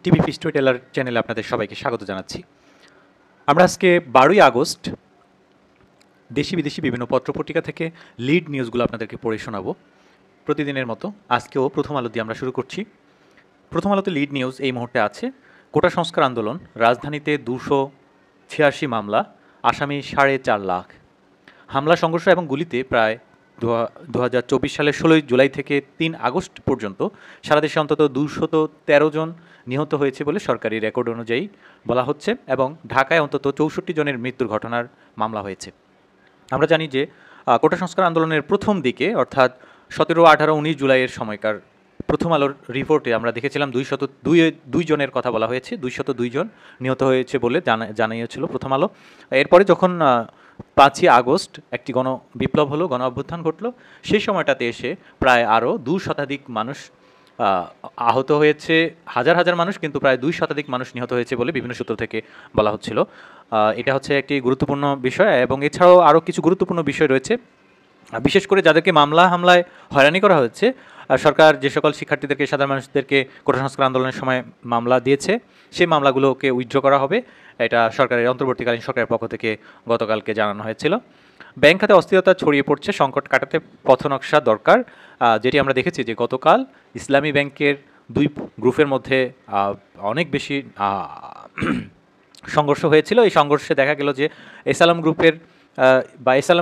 টিভিপি story teller চ্যানেলে আপনাদের সবাইকে স্বাগত জানাচ্ছি। আমরা আজকে 12ই আগস্ট দেশি বিদেশি বিভিন্ন পত্রপত্রিকা থেকে লিড নিউজগুলো আপনাদেরকে পড়ে শোনাবো। প্রতিদিনের মতো আজকেও প্রথম আলো দিয়ে আমরা শুরু করছি। প্রথম আলোতে লিড নিউজ এই মুহূর্তে আছে, কোটা সংস্কার আন্দোলন, রাজধানীতে 286 মামলা, আসামি 4.5 লাখ, হামলা সংঘর্ষ এবং গুলিতে প্রায় 2024 সালের 16 জুলাই থেকে 3 আগস্ট পর্যন্ত সারা দেশে অন্তত 213 জন নিহত হয়েছে বলে সরকারি রেকর্ড অনুযায়ী বলা হচ্ছে এবং ঢাকায় অন্তত 64 জনের মৃত্যুর ঘটনার মামলা হয়েছে। আমরা জানি যে কোটা সংস্কার আন্দোলনের প্রথম দিকে অর্থাৎ 17, 18, 19 জুলাইয়ের সময়কার প্রথম আলোর রিপোর্টে আমরা দেখেছিলাম 202 জনের কথা বলা হয়েছে, 202 জন নিহত হয়েছে বলে জানিয়েছিল প্রথম আলো। এরপরে যখন 5ই আগস্ট একটি বিপ্লব হলো, গণ অভ্যুত্থান ঘটলো, সেই সময়টাতে এসে প্রায় আরও 2 শতাধিক মানুষ আহত হয়েছে, হাজার হাজার মানুষ, কিন্তু প্রায় 2 শতাধিক মানুষ নিহত হয়েছে বলে বিভিন্ন সূত্র থেকে বলা হচ্ছিল। এটা হচ্ছে একটি গুরুত্বপূর্ণ বিষয় এবং এছাড়াও আরও কিছু গুরুত্বপূর্ণ বিষয় রয়েছে। বিশেষ করে যাদেরকে হামলায় হয়রানি করা হয়েছে, সরকার যে সকল শিক্ষার্থীদেরকে, সাধারণ মানুষদেরকে কোটা সংস্কার আন্দোলনের সময় মামলা দিয়েছে, সেই মামলাগুলোকে উইথড্র করা হবে, এটা সরকারের অন্তর্বর্তীকালীন সরকারের পক্ষ থেকে গতকালকে জানানো হয়েছিল। ব্যাংক খাতে অস্থিরতা ছড়িয়ে পড়ছে, সংকট কাটাতে পথনকশা দরকার, যেটি আমরা দেখেছি যে গতকাল ইসলামী ব্যাংকের 2 গ্রুপের মধ্যে অনেক বেশি সংঘর্ষ হয়েছিল। এই সংঘর্ষে দেখা গেল যে এসালাম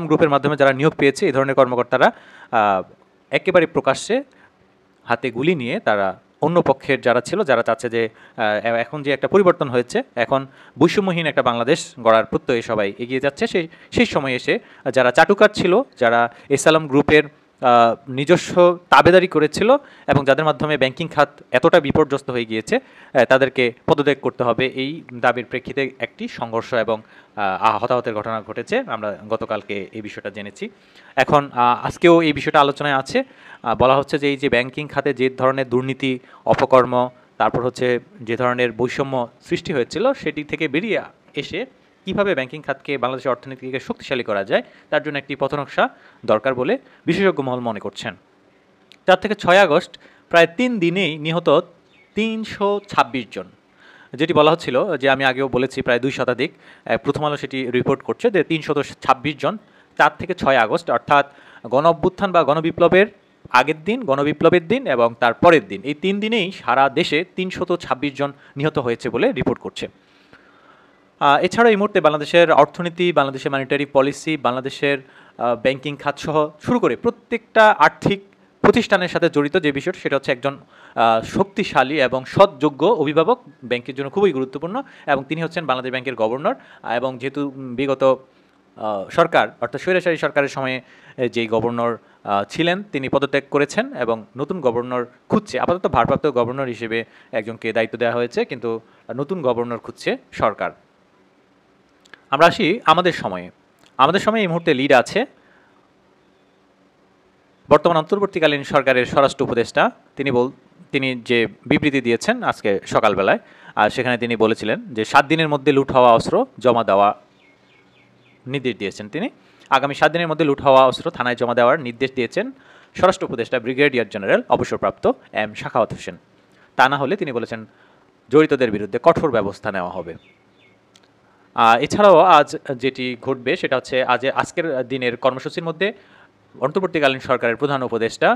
গ্রুপের মাধ্যমে যারা নিয়োগ পেয়েছে এই ধরনের কর্মকর্তারা একেবারে প্রকাশ্যে হাতে গুলি নিয়ে তারা অন্য পক্ষের যারা ছিল, যারা চাচ্ছে যে এখন যে একটা পরিবর্তন হয়েছে, এখন বৈষম্যহীন একটা বাংলাদেশ গড়ার প্রত্যয়ে সবাই এগিয়ে যাচ্ছে, সেই সময় এসে যারা চাটুকার ছিল, যারা এসালাম গ্রুপের নিজস্ব তাবেদারি করেছিল এবং যাদের মাধ্যমে ব্যাংকিং খাত এতটা বিপর্যস্ত হয়ে গিয়েছে, তাদেরকে পদত্যাগ করতে হবে, এই দাবির প্রেক্ষিতে একটি সংঘর্ষ এবং হতাহতের ঘটনা ঘটেছে। আমরা গতকালকে এই বিষয়টা জেনেছি। এখন আজকেও এই বিষয়টা আলোচনায় আছে। বলা হচ্ছে যে এই যে ব্যাংকিং খাতে যে ধরনের দুর্নীতি, অপকর্ম, তারপর হচ্ছে যে ধরনের বৈষম্য সৃষ্টি হয়েছিল, সেটি থেকে বেরিয়ে এসে কীভাবে ব্যাংকিং খাতকে, বাংলাদেশের অর্থনীতিকে শক্তিশালী করা যায়, তার জন্য একটি পথনকশা দরকার বলে বিশেষজ্ঞ মহল মনে করছেন। 4 থেকে 6 আগস্ট প্রায় 3 দিনেই নিহত 326 জন, যেটি বলা হচ্ছিল যে আমি আগেও বলেছি প্রায় 2 শতাধিক। প্রথম আলো সেটি রিপোর্ট করছে যে 326 জন 4 থেকে 6 আগস্ট, অর্থাৎ গণ অভ্যুত্থান বা গণবিপ্লবের আগের দিন, গণবিপ্লবের দিন এবং তার পরের দিন, এই 3 দিনেই সারা দেশে 326 জন নিহত হয়েছে বলে রিপোর্ট করছে। এছাড়া এই মুহূর্তে বাংলাদেশের অর্থনীতি, বাংলাদেশের মনিটারি পলিসি, বাংলাদেশের ব্যাংকিং খাত সহ শুরু করে প্রত্যেকটা আর্থিক প্রতিষ্ঠানের সাথে জড়িত যে বিষয়টা, সেটা হচ্ছে একজন শক্তিশালী এবং সৎযোগ্য অভিভাবক ব্যাংকের জন্য খুবই গুরুত্বপূর্ণ এবং তিনি হচ্ছেন বাংলাদেশ ব্যাংকের গভর্নর। এবং যেহেতু বিগত সরকার অর্থাৎ স্বৈরাচারী সরকারের সময়ে যেই গভর্নর ছিলেন তিনি পদত্যাগ করেছেন এবং নতুন গভর্নর খুঁজছে, আপাতত ভারপ্রাপ্ত গভর্নর হিসেবে একজনকে দায়িত্ব দেওয়া হয়েছে, কিন্তু নতুন গভর্নর খুঁজছে সরকার। আমরা আসি আমাদের সময়ে এই মুহূর্তে লিড আছে বর্তমান অন্তর্বর্তীকালীন সরকারের স্বরাষ্ট্র উপদেষ্টা। তিনি যে বিবৃতি দিয়েছেন আজকে সকালবেলায়, আর সেখানে তিনি বলেছিলেন যে 7 দিনের মধ্যে লুট হওয়া অস্ত্র জমা দেওয়া নির্দেশ দিয়েছেন। তিনি আগামী 7 দিনের মধ্যে লুট হওয়া অস্ত্র থানায় জমা দেওয়ার নির্দেশ দিয়েছেন স্বরাষ্ট্র উপদেষ্টা ব্রিগেডিয়ার জেনারেল অবসরপ্রাপ্ত এম শাখাওয়াত হোসেন। তা না হলে তিনি বলেছেন জড়িতদের বিরুদ্ধে কঠোর ব্যবস্থা নেওয়া হবে। এছাড়াও আজ যেটি ঘটবে সেটা হচ্ছে আজকের দিনের কর্মসূচির মধ্যে অন্তর্বর্তীকালীন সরকারের প্রধান উপদেষ্টা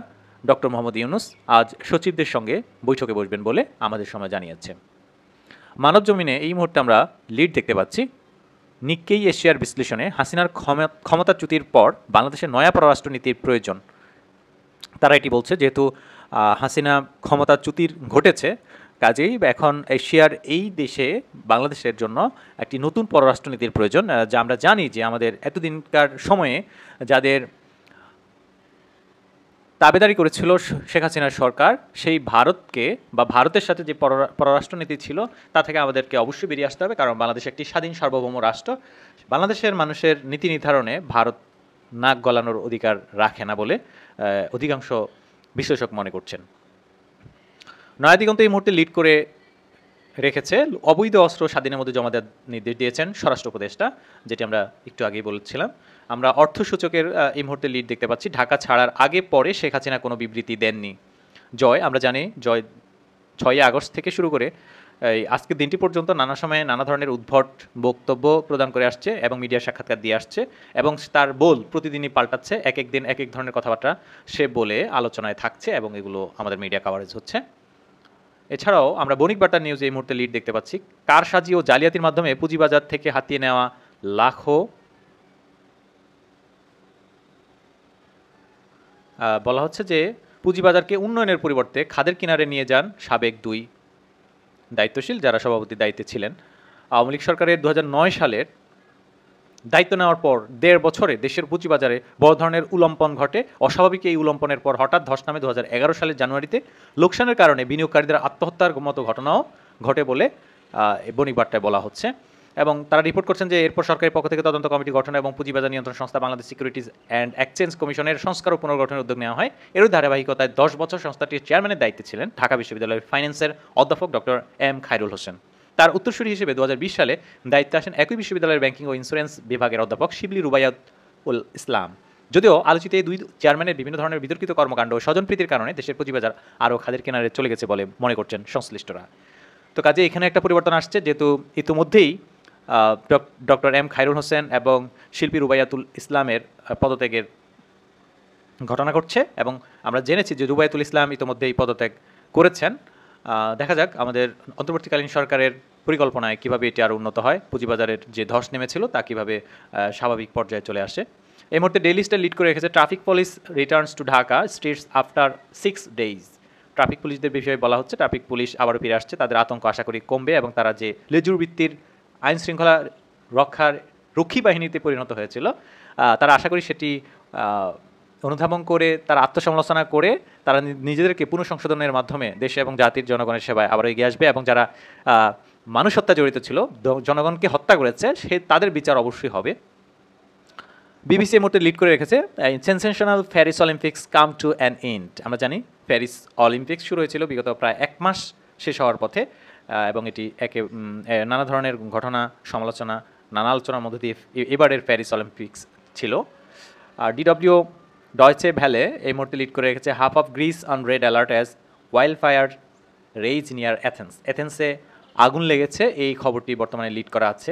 ডক্টর মোহাম্মদ ইউনূস আজ সচিবদের সঙ্গে বৈঠকে বসবেন বলে আমাদের সময় জানিয়েছে। মানব জমিনে এই মুহূর্তে আমরা লিড দেখতে পাচ্ছি, নিক্কেই এশিয়ার বিশ্লেষণে হাসিনার ক্ষমতাচ্যুতির পর বাংলাদেশের নয়া পররাষ্ট্রনীতির প্রয়োজন। তারা এটি বলছে যেহেতু হাসিনা ক্ষমতাচ্যুতির ঘটেছে, কাজেই এখন এশিয়ার এই দেশে বাংলাদেশের জন্য একটি নতুন পররাষ্ট্রনীতির প্রয়োজন। যা আমরা জানি যে আমাদের এতদিনকার সময়ে যাদের দাবিদারি করেছিল শেখ হাসিনার সরকার, সেই ভারতকে বা ভারতের সাথে যে পররাষ্ট্রনীতি ছিল তা থেকে আমাদেরকে অবশ্যই বেরিয়ে আসতে হবে, কারণ বাংলাদেশ একটি স্বাধীন সার্বভৌম রাষ্ট্র। বাংলাদেশের মানুষের নীতি নির্ধারণে ভারত নাক গলানোর অধিকার রাখে না বলে অধিকাংশ বিশ্লেষক মনে করছেন। নয়াদিগন্ত এই মুহূর্তে লিড করে রেখেছে, অবৈধ অস্ত্র 7 দিনের মধ্যে জমা দেওয়ার নির্দেশ দিয়েছেন স্বরাষ্ট্র উপদেষ্টা, যেটি আমরা একটু আগেই বলেছিলাম। আমরা অর্থসূচকের এই মুহূর্তে লিড দেখতে পাচ্ছি, ঢাকা ছাড়ার আগে পরে শেখ হাসিনা কোনো বিবৃতি দেননি। আমরা জানি জয় 6 আগস্ট থেকে শুরু করে এই আজকের দিনটি পর্যন্ত নানা সময়ে নানা ধরনের উদ্ভট বক্তব্য প্রদান করে আসছে এবং মিডিয়া সাক্ষাৎকার দিয়ে আসছে এবং তার বল প্রতিদিনই পাল্টাচ্ছে, এক এক দিন এক এক ধরনের কথাবার্তা সে বলে আলোচনায় থাকছে এবং এগুলো আমাদের মিডিয়া কাভারেজ হচ্ছে। এছাড়াও আমরা বণিক বার্তা নিউজ এই মুহূর্তে লিড দেখতে পাচ্ছি, কারসাজি ও জালিয়াতির মাধ্যমে পুঁজিবাজার থেকে হাতিয়ে নেওয়া লাখো, বলা হচ্ছে যে পুঁজিবাজারকে উন্নয়নের পরিবর্তে খাদের কিনারে নিয়ে যান সাবেক দুই দায়িত্বশীল যারা সভাপতির দায়িত্বে ছিলেন। আওয়ামী লীগ সরকারের 2009 সালের দায়িত্ব নেওয়ার পর 1.5 বছরে দেশের পুঁজিবাজারে বড় ধরনের উলম্পন ঘটে। অস্বাভাবিক এই উলম্পনের পর হঠাৎ ধস নামে 2011 সালের জানুয়ারিতে। লোকসানের কারণে বিনিয়োগকারীদের আত্মহত্যার মতো ঘটনাও ঘটে বলে বণিক বার্তায় বলা হচ্ছে এবং তারা রিপোর্ট করছেন যে এরপর সরকারের পক্ষ থেকে তদন্ত কমিটি গঠন এবং পুঁজিবাজার নিয়ন্ত্রণ সংস্থা বাংলাদেশ সিকিউরিটিজ অ্যান্ড এক্সচেঞ্জ কমিশনের সংস্কার ও পুনর্গঠনের উদ্যোগ নেওয়া হয়। এরই ধারাবাহিকতায় 10 বছর সংস্থাটির চেয়ারম্যানের দায়িত্বে ছিলেন ঢাকা বিশ্ববিদ্যালয়ের ফাইন্যান্সের অধ্যাপক ডক্টর এম খায়রুল হোসেন। তার উত্তরসূরি হিসেবে 2020 সালে দায়িত্বে আসেন একই বিশ্ববিদ্যালয়ের ব্যাংকিং ও ইন্স্যুরেন্স বিভাগের অধ্যাপক শিবলি রুবাইয়াতুল ইসলাম। যদিও আলোচিত এই দুই চেয়ারম্যানের বিভিন্ন ধরনের বিতর্কিত কর্মকাণ্ড ও স্বজনপ্রীতির কারণে দেশের পুঁজিবাজার আরও খাদের কিনারে চলে গেছে বলে মনে করছেন সংশ্লিষ্টরা। তো কাজে এখানে একটা পরিবর্তন আসছে, যেহেতু ইতিমধ্যেই ডক্টর এম খায়রুল হোসেন এবং শিল্পী রুবাইয়াতুল ইসলামের পদত্যাগের ঘটনা ঘটছে এবং আমরা জেনেছি যে রুবাইয়াতুল ইসলাম ইতিমধ্যেই পদত্যাগ করেছেন। দেখা যাক আমাদের অন্তর্বর্তীকালীন সরকারের পরিকল্পনায় কীভাবে এটি আরও উন্নত হয়, পুঁজিবাজারের যে ধস নেমেছিল তা কীভাবে স্বাভাবিক পর্যায়ে চলে আসে। এই মুহূর্তে ডেইলি স্টার লিড করে রেখেছে traffic police returns to Dhaka states after 6 days। Traffic পুলিশদের বিষয়ে বলা হচ্ছে ট্রাফিক পুলিশ আবারও ফিরে আসছে, তাদের আতঙ্ক আশা করি কমবে এবং তারা যে লেজুর ভিত্তির আইন শৃঙ্খলা রক্ষী বাহিনীতে পরিণত হয়েছিল তারা আশা করি সেটি অনুধাবন করে তারা আত্মসমালোচনা করে তারা নিজেদেরকে পুনঃসংশোধনের মাধ্যমে দেশে এবং জাতির জনগণের সেবায় আবার এগিয়ে আসবে এবং যারা মানুষ হত্যা জড়িত ছিল, জনগণকে হত্যা করেছে, তাদের বিচার অবশ্যই হবে। বিবিসি এর মধ্যে লিড করে রেখেছে sensational Paris Olympics come to an end. আমরা জানি প্যারিস অলিম্পিক্স শুরু হয়েছিল বিগত প্রায় 1 মাস শেষ হওয়ার পথে এবং এটি নানা ধরনের ঘটনা সমালোচনা নানা আলোচনার মধ্যে দিয়ে এবারের প্যারিস অলিম্পিক্স ছিল। আর ডিডব্লিউ ডয়চে ভ্যালে এই মুহূর্তে লিড করে রেখেছে half of Greece on red alert as wildfire rage near Athens. অ্যাথেন্সে আগুন লেগেছে, এই খবরটি বর্তমানে লিড করা আছে।